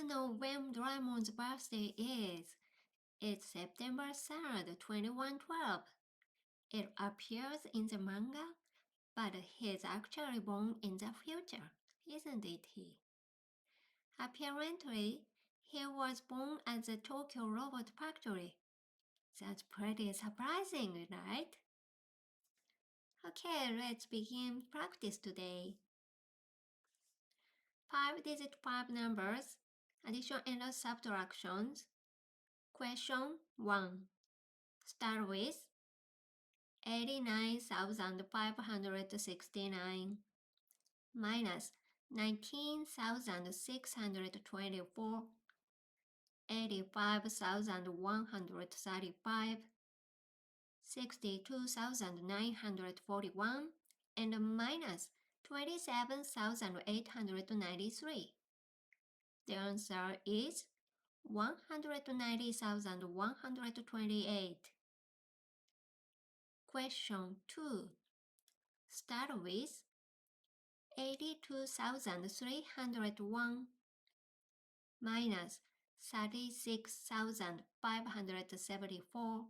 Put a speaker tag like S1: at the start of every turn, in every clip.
S1: know when Doraemon's birthday is? It's September 3rd, 2112. It appears in the manga, but he's actually born in the future, isn't it he? Apparently, he was born at the Tokyo Robot Factory. That's pretty surprising, right? Okay, let's begin practice today. 5-digit 5 numbers, addition and subtractions. Question 1. Start with 89,569 minus 19,624, 85,135, 62,941, and minus 27,893. The answer is 190,128. Question 2. Start with 82,301 minus 36,574,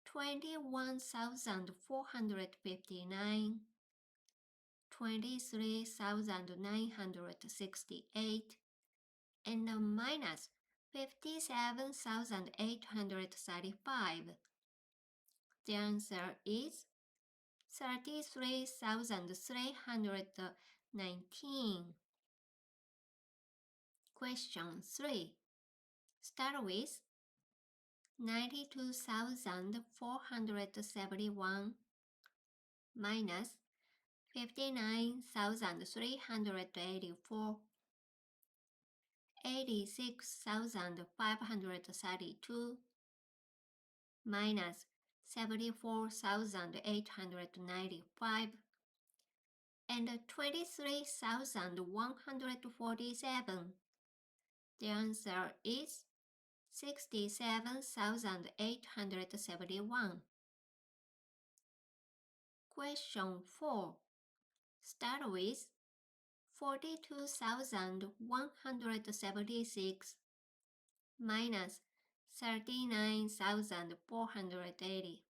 S1: 21,459, 23,968, and minus 57,835. The answer is 33,319. Question 3. Start with 92,471 minus 59,384, 86,532, minus 74,895, and 23,147. The answer is 67,871. Question 4. Start with 42,176 minus 39,480,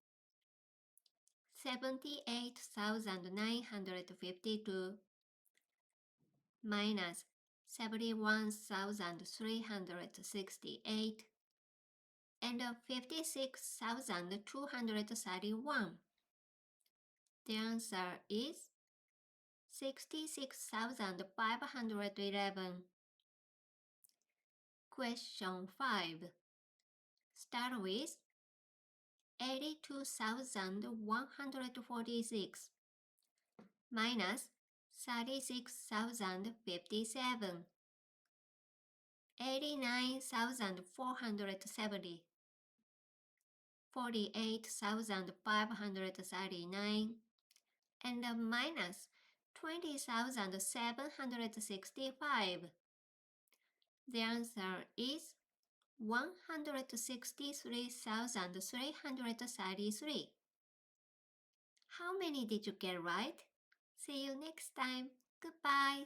S1: 78,952, minus 71,368, and 56,231. The answer is 66,511. Question 5. Start with 82,146 minus 36,057, 89,470, 48,539, and minus 20,765. The answer is 163,333. How many did you get right? See you next time. Goodbye.